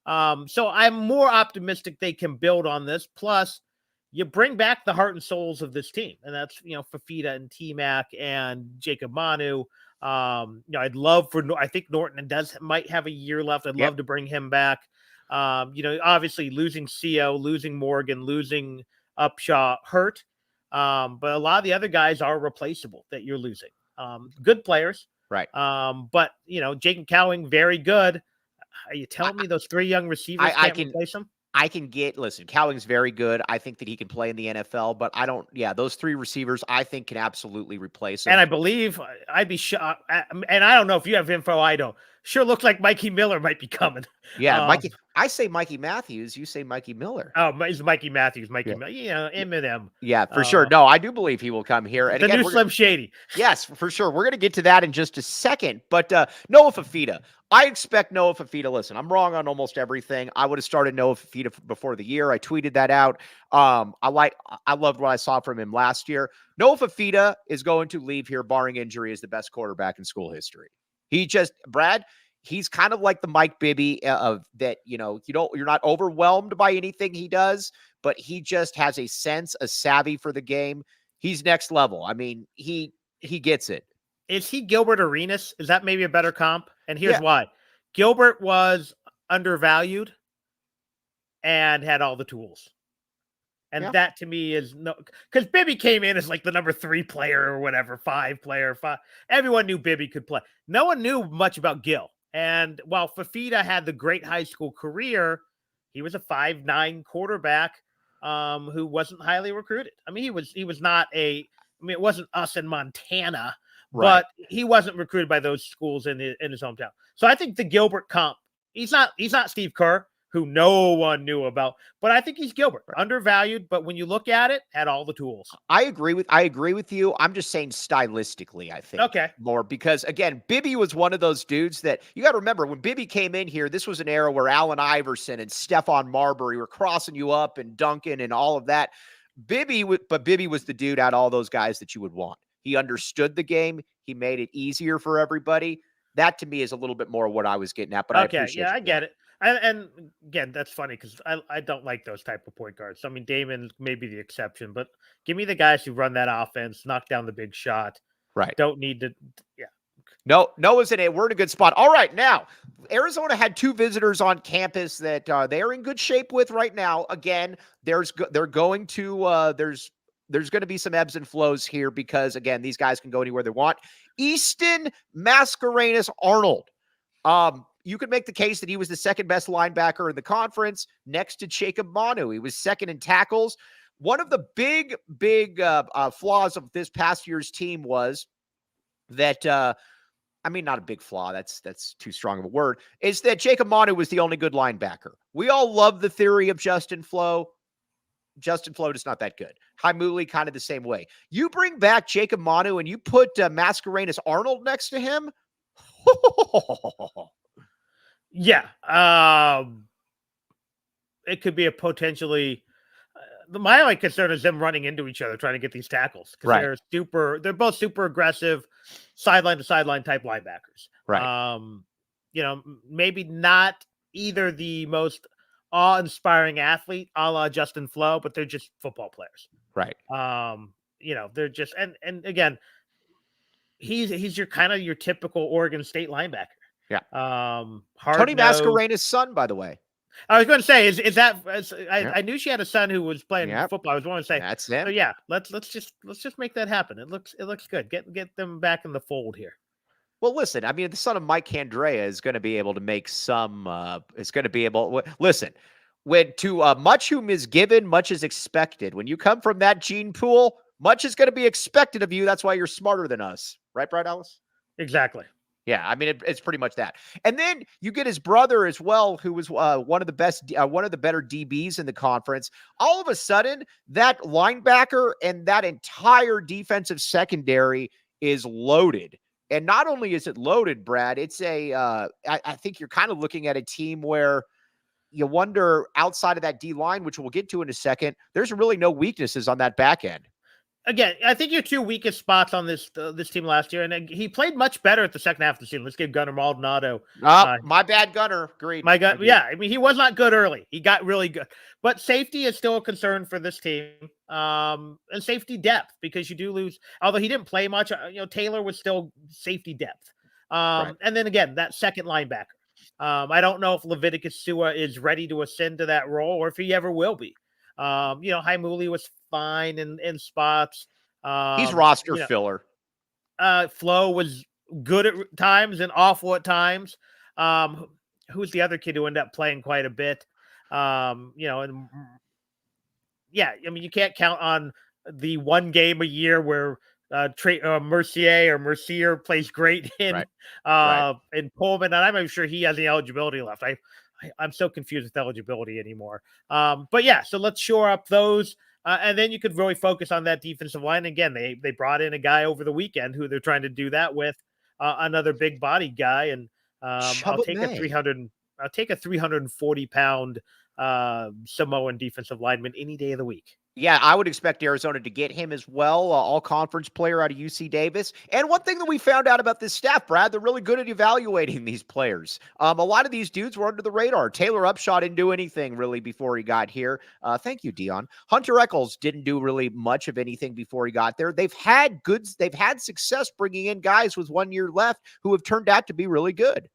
So I'm more optimistic they can build on this. Plus, you bring back the heart and souls of this team. And that's, Fifita and T-Mac and Jacob Manu. I'd love I think Norton might have a year left. I'd love to bring him back. Obviously losing CO, losing Morgan, losing Upshaw hurt. But a lot of the other guys are replaceable that you're losing. Good players.
Right.
But Jacob Cowing, very good. Are you telling me those 3 young receivers can't replace him?
Cowing's very good. I think that he can play in the NFL, but those 3 receivers I think can absolutely replace him.
And I believe I'd be shocked. And I don't know if you have info, I don't. sure looks like Mikey Miller might be coming.
Yeah, Mikey. I say Mikey Matthews. You say Mikey Miller.
Oh, it's Mikey Matthews. Mikey Miller. Eminem.
Yeah, for sure. No, I do believe he will come here. And
the
again,
new Slim Shady.
Yes, for sure. We're going to get to that in just a second. But Noah Fifita, I expect Noah Fifita. Listen, I'm wrong on almost everything. I would have started Noah Fifita before the year. I tweeted that out. I loved what I saw from him last year. Noah Fifita is going to leave here, barring injury, as the best quarterback in school history. Brad, he's kind of like the Mike Bibby of that. You're not overwhelmed by anything he does, but he just has a savvy for the game. He's next level. I mean, he gets it.
Is he Gilbert Arenas? Is that maybe a better comp? And here's why. Gilbert was undervalued and had all the tools. And that to me is because Bibby came in as like the number 3 player or whatever, 5 player. Everyone knew Bibby could play. No one knew much about Gil. And while Fifita had the great high school career, he was a 5'9" quarterback who wasn't highly recruited. I mean, he was not it wasn't us in Montana, but he wasn't recruited by those schools in his hometown. So I think the Gilbert comp, he's not Steve Kerr, who no one knew about, but I think he's Gilbert, undervalued. But when you look at it, had all the tools.
I agree with you. I'm just saying stylistically, I think more because again, Bibby was one of those dudes that you got to remember when Bibby came in here. This was an era where Allen Iverson and Stephon Marbury were crossing you up and dunking and all of that. Bibby was the dude out of all those guys that you would want. He understood the game. He made it easier for everybody. That to me is a little bit more what I was getting at. But I appreciate
I get it. And again, that's funny because I don't like those type of point guards. I mean, Damon may be the exception, but give me the guys who run that offense, knock down the big shot.
Right.
Don't need to. Yeah.
No, we're in a good spot. All right. Now, Arizona had 2 visitors on campus that they are in good shape with right now. Again, there's going to be some ebbs and flows here because, again, these guys can go anywhere they want. Easton Mascarenas Arnold. You could make the case that he was the second best linebacker in the conference next to Jacob Manu. He was second in tackles. One of the big flaws of this past year's team was that, not a big flaw. That's too strong of a word. Is that Jacob Manu was the only good linebacker. We all love the theory of Justin Flo. Justin Flo is not that good. Haimuli kind of the same way. You bring back Jacob Manu and you put Mascarenas Arnold next to him.
Yeah. It could be a potentially my only concern is them running into each other, trying to get these tackles. Because they're both super aggressive, sideline to sideline type linebackers.
Right.
Maybe not either the most awe-inspiring athlete a la Justin Flo, but they're just football players.
Right.
They're just, and again, he's your typical Oregon State linebacker.
Yeah.
Tony
Mascarena's son, by the way.
I was going to say, is that? I knew she had a son who was playing football. I was going to say
that's it.
So yeah, let's just make that happen. It looks good. Get them back in the fold here.
Well, listen. I mean, the son of Mike Candrea is going to be able to make some. Is going to be able. Listen, when to much whom is given, much is expected. When you come from that gene pool, much is going to be expected of you. That's why you're smarter than us, right, Brad Allis?
Exactly.
Yeah, I mean it's pretty much that. And then you get his brother as well, who was one of the better DBs in the conference. All of a sudden, that linebacker and that entire defensive secondary is loaded. And not only is it loaded, Brad, it's I think you're kind of looking at a team where you wonder outside of that D line, which we'll get to in a second, there's really no weaknesses on that back end.
Again, I think your 2 weakest spots on this team last year, and he played much better at the second half of the season. Let's give Gunnar Maldonado.
My bad, Gunnar. Agreed.
My God, yeah. I mean, he was not good early. He got really good, but safety is still a concern for this team, and safety depth because you do lose. Although he didn't play much, Taylor was still safety depth. And then again, that second linebacker. I don't know if Leviticus Sua is ready to ascend to that role or if he ever will be. Haimuli was fine in spots.
He's roster filler.
Flo was good at times and awful at times. Who's the other kid who ended up playing quite a bit? You can't count on the one game a year where Mercier plays great
Right. Right.
in Pullman, and I'm not sure he has the eligibility left. I'm so confused with eligibility anymore. But yeah, so let's shore up those. And then you could really focus on that defensive line. Again, they brought in a guy over the weekend who they're trying to do that with, another big body guy. And I'll take a
May.
340-pound Samoan defensive lineman any day of the week.
Yeah, I would expect Arizona to get him as well, all-conference player out of UC Davis. And one thing that we found out about this staff, Brad, they're really good at evaluating these players. A lot of these dudes were under the radar. Taylor Upshaw didn't do anything really before he got here. Thank you, Dion. Hunter Eccles didn't do really much of anything before he got there. They've had success bringing in guys with 1 year left who have turned out to be really good.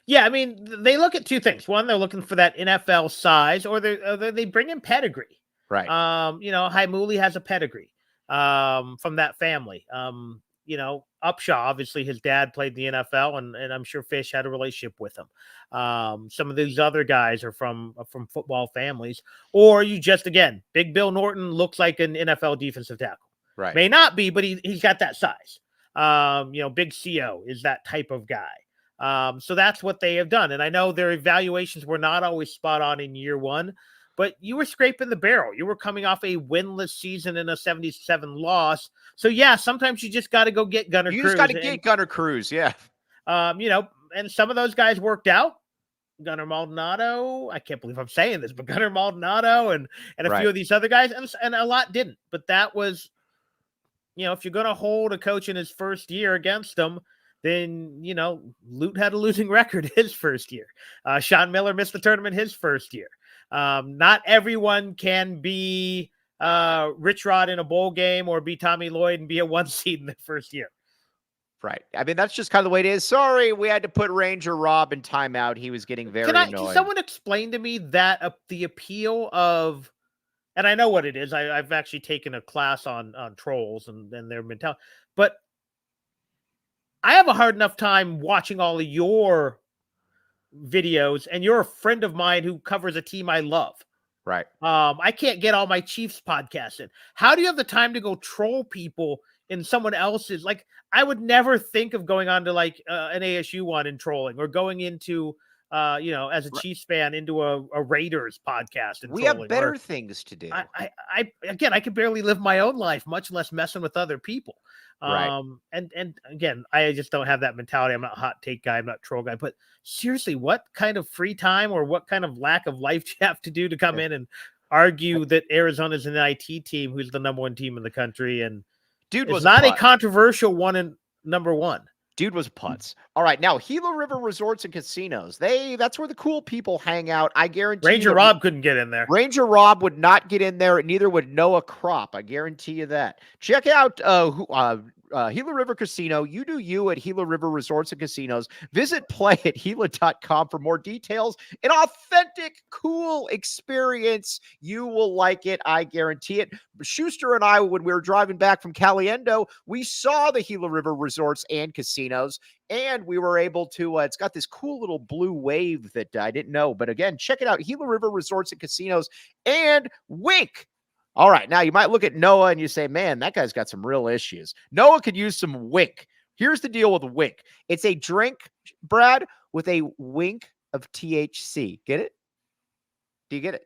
Yeah, I mean, they look at two things. One, they're looking for that NFL size, or they bring in pedigree.
Right.
Haimuli has a pedigree from that family. Upshaw, obviously his dad played in the NFL, and I'm sure Fish had a relationship with him. Some of these other guys are from football families, or you just, again, Big Bill Norton looks like an NFL defensive tackle.
Right.
May not be, but he's got that size. Big CO is that type of guy. So that's what they have done. And I know their evaluations were not always spot on in year one, but you were scraping the barrel. You were coming off a winless season and a 77 loss. So yeah, sometimes you just got to go get Gunnar Cruz.
You just got to get Gunnar Cruz. Yeah.
And some of those guys worked out. Gunnar Maldonado, I can't believe I'm saying this, but Gunnar Maldonado and a few of these other guys, and a lot didn't. But that was, if you're going to hold a coach in his first year against them, then, Lute had a losing record his first year. Sean Miller missed the tournament his first year. Not everyone can be Rich Rod in a bowl game or be Tommy Lloyd and be a 1 seed in the first year.
Right. I mean, that's just kind of the way it is. Sorry, we had to put Ranger Rob in timeout. He was getting very annoyed.
Can someone explain to me that the appeal of, and I know what it is. I've actually taken a class on trolls and their mentality, but I have a hard enough time watching all of your videos, and you're a friend of mine who covers a team I love.
Right.
I can't get all my Chiefs podcasts in. How do you have the time to go troll people in someone else's? Like, I would never think of going on to like an ASU one and trolling, or going into as a Chiefs fan into a Raiders podcast. And
we
trolling,
have better things to do.
I can barely live my own life, much less messing with other people.
Right.
And again, I just don't have that mentality. I'm not a hot take guy. I'm not a troll guy. But seriously, what kind of free time or what kind of lack of life do you have to do to come in and argue that Arizona's an IT team who's the number 1 team in the country? And
dude
was not a controversial one in number 1.
Dude was putz. All right, now Gila River Resorts and Casinos. That's where the cool people hang out. I guarantee
Ranger Rob couldn't get in there.
Ranger Rob would not get in there, and neither would Noah Crop. I guarantee you that. Check out Gila River Casino. You do you at Gila River Resorts and Casinos. Visit play@gila.com for more details. An authentic, cool experience. You will like it. I guarantee it. Schuster and I, when we were driving back from Caliendo, we saw the Gila River Resorts and Casinos, and we were able to, it's got this cool little blue wave that I didn't know. But again, check it out. Gila River Resorts and Casinos and Wink. All right, now you might look at Noah and you say, man, that guy's got some real issues. Noah could use some Wink. Here's the deal with Wink. It's a drink, Brad, with a wink of THC. Get it? Do you get it?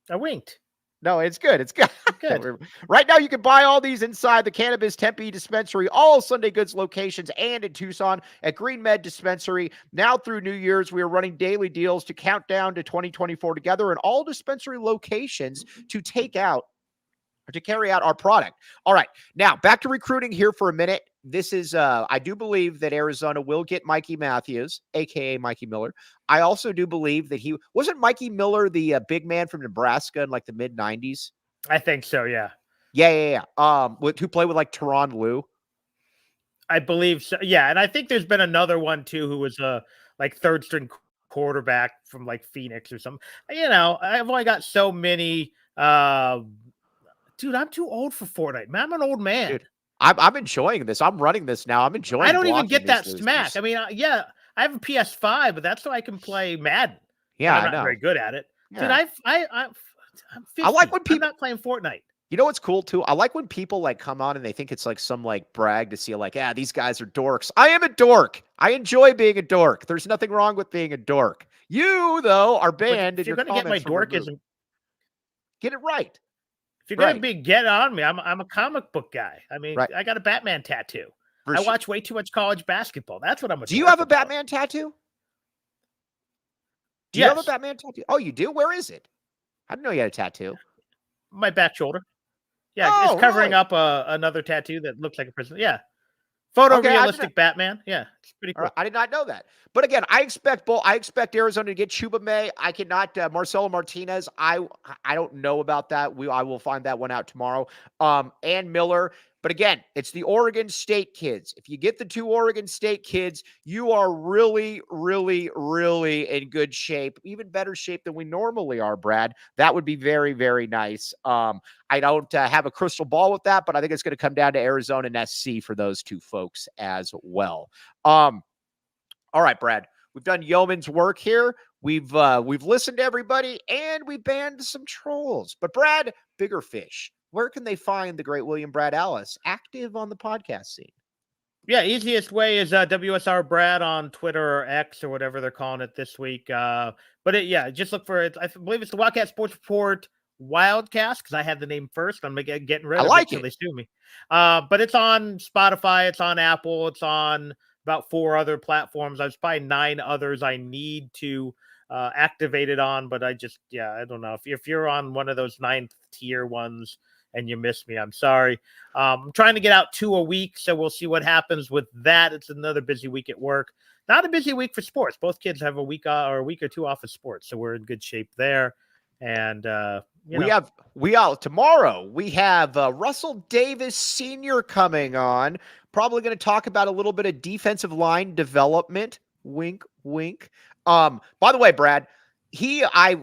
I winked.
No, it's good. It's good.
Good.
Right now, you can buy all these inside the Cannabis Tempe Dispensary, all Sunday Goods locations, and in Tucson at Green Med Dispensary. Now through New Year's, we are running daily deals to count down to 2024 together in all dispensary locations to carry out our product. All right. Now, back to recruiting here for a minute. This is, I do believe that Arizona will get Mikey Matthews, a.k.a. Mikey Miller. I also do believe that wasn't Mikey Miller the big man from Nebraska in like the mid-90s?
I think so, yeah.
Yeah. Who played with like Teron Lou?
I believe so. Yeah, and I think there's been another one too who was like third string quarterback from like Phoenix or something. I've only got so many dude, I'm too old for Fortnite, man. I'm an old man. Dude,
I'm enjoying this. I'm running this now. I'm enjoying.
I don't even get that smack. I mean, I have a PS5, but that's so I can play Madden.
Yeah,
I'm not very good at it.
Yeah.
Dude, I'm 50.
I like when people
I'm not playing Fortnite.
You know what's cool too? I like when people like come on and they think it's like some like brag to see like, yeah, these guys are dorks. I am a dork. I enjoy being a dork. There's nothing wrong with being a dork. You though are
But
banned and
if you're
your
going to get my
comments are removed.
dorkism,
Get it right.
if you're going to
Right.
be get on me, I'm a comic book guy. I mean,
Right.
I got a Batman tattoo.
For
I
sure.
watch way too much college basketball. That's what I'm a
Do you
dork
have a
about.
Batman tattoo? Do you have a
Yes,
Batman tattoo? Oh, you do? Where is it? I didn't know you had a tattoo.
my back shoulder. Yeah, it's
Oh,
covering
really?
up another tattoo that looks like a prison. Yeah,
Okay, I didn't.
photorealistic Batman. Yeah, it's pretty
All
cool.
right, I did not know that. But again, I expect Arizona to get Chuba May. I cannot Marcelo Martinez. I don't know about that. I will find that one out tomorrow. And Miller. But again, it's the Oregon State kids. If you get the 2 Oregon State kids, you are really, really, really in good shape. Even better shape than we normally are, Brad. That would be very, very nice. I don't have a crystal ball with that, but I think it's going to come down to Arizona and SC for those 2 folks as well. All right, Brad. We've done yeoman's work here. We've listened to everybody, and we banned some trolls. But Brad, bigger fish. Where can they find the great William Brad Allis active on the podcast scene?
Yeah, easiest way is WSR Brad on Twitter or X or whatever they're calling it this week. Just look for it. I believe it's the Wildcat Sports Report Wildcast because I had the name first. I'm getting rid of it till they sue me. But it's on Spotify, it's on Apple, it's on about 4 other platforms. There's probably 9 others I need to activate it on, but I don't know. If you're on one of those 9th tier ones and you miss me, I'm sorry. I'm trying to get out 2 a week, so we'll see what happens with that. It's another busy week at work. Not a busy week for sports. Both kids have a week or a week or 2 off of sports, so we're in good shape there. And
tomorrow we have Russell Davis Sr. coming on. Probably going to talk about a little bit of defensive line development. Wink, wink. By the way, Brad, I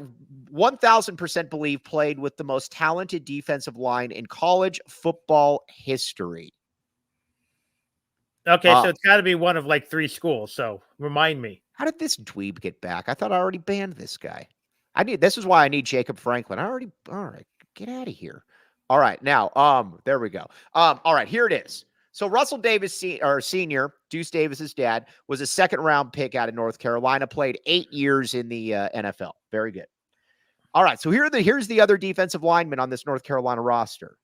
1000% believe played with the most talented defensive line in college football history.
Okay, so it's got to be one of like 3 schools. So remind me.
How did this dweeb get back? I thought I already banned this guy. This is why I need Jacob Franklin. All right, get out of here. All right, now, there we go. All right, here it is. So Russell Davis Senior, Deuce Davis's dad, was a 2nd-round pick out of North Carolina, played 8 years in the NFL. Very good. All right, so here's the other defensive lineman on this North Carolina roster.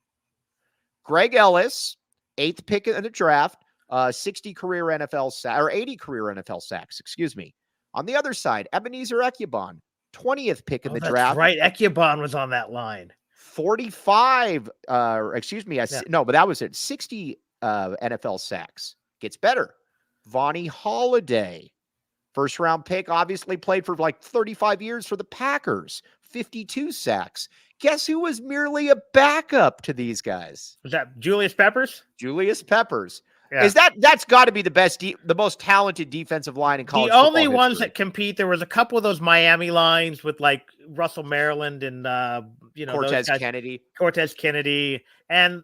Greg Ellis, 8th pick in the draft, 60 career NFL sacks, or 80 career NFL sacks, excuse me. On the other side, Ebenezer Ekubon, 20th pick in the draft.
Right, Ekubon was on that line.
45, no, but that was it. 60 NFL sacks. Gets better. Vonnie Holiday, 1st-round pick, obviously played for like 35 years for the Packers. 52 sacks. Guess who was merely a backup to these guys?
Was that Julius Peppers?
Julius Peppers.
Yeah.
That's got to be the most talented defensive line in college
football.
The only
ones that compete, there was a couple of those Miami lines with like Russell Maryland and
Cortez
Kennedy, and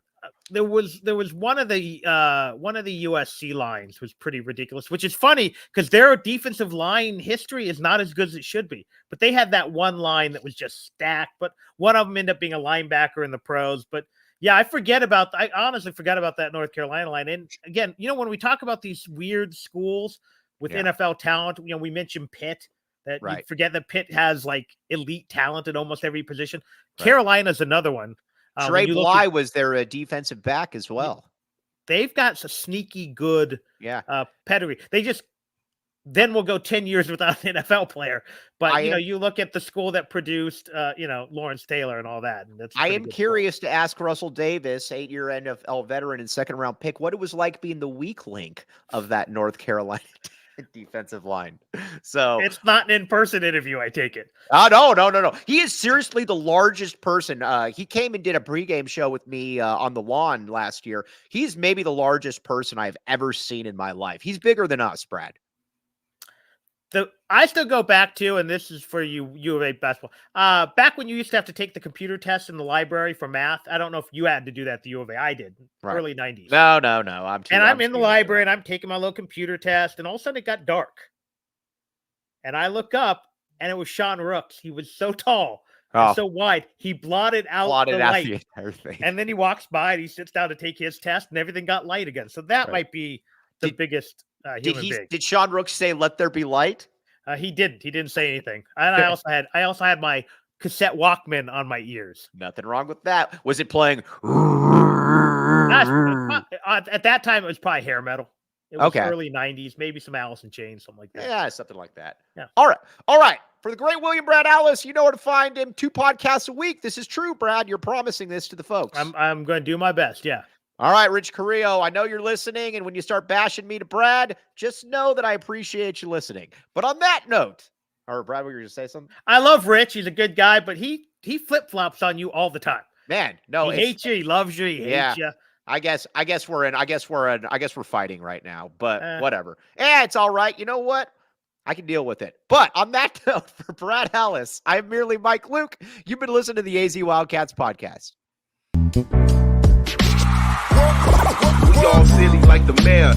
there was one of the USC lines was pretty ridiculous, which is funny because their defensive line history is not as good as it should be. But they had that one line that was just stacked. But one of them ended up being a linebacker in the pros. But yeah, I honestly forgot about that North Carolina line. And again, when we talk about these weird schools with NFL talent, we mentioned Pitt. That you forget that Pitt has like elite talent at almost every position. Right. Carolina's another one.
Trey Bly was their defensive back as well.
They've got a sneaky good pedigree. Then we'll go 10 years without an NFL player. But, you look at the school that produced, Lawrence Taylor and all that. And
I am curious to ask Russell Davis, 8-year NFL veteran and 2nd-round pick, what it was like being the weak link of that North Carolina defensive line. So
it's not an in-person interview, I take it.
No. He is seriously the largest person. He came and did a pregame show with me on the lawn last year. He's maybe the largest person I've ever seen in my life. He's bigger than us, Brad.
I still go back to, and this is for U of A basketball, back when you used to have to take the computer test in the library for math. I don't know if you had to do that at the U of A. I did.
Right.
Early 90s.
No.
I'm in the library, and I'm taking my little computer test, and all of a sudden it got dark. And I look up, and it was Sean Rooks. He was so tall. and so wide, he blotted out the light.
The entire thing.
And then he walks by and he sits down to take his test, and everything got light again. So that might be the biggest human being.
Did Sean Rooks say, "Let there be light"?
He didn't. He didn't say anything. And I also had my cassette Walkman on my ears.
Nothing wrong with that. Was it playing?
At that time, it was probably hair metal. It was early 90s, maybe some Allis in Chains, something like that.
Yeah, something like that.
Yeah.
All right. For the great William Brad Allis, you know where to find him. 2 podcasts a week. This is true, Brad. You're promising this to the folks.
I'm going to do my best, yeah.
All right, Rich Carrillo, I know you're listening, and when you start bashing me to Brad, just know that I appreciate you listening. But on that note, or Brad, were you going to say something?
I love Rich. He's a good guy, but he flip-flops on you all the time.
Man, no,
he hates you, he loves you, he hates you.
I guess we're fighting right now, but whatever. Yeah, it's all right. You know what? I can deal with it. But on that note, for Brad Allis, I'm merely Mike Luke. You've been listening to the AZ Wildcats podcast.
We all silly like the mayor.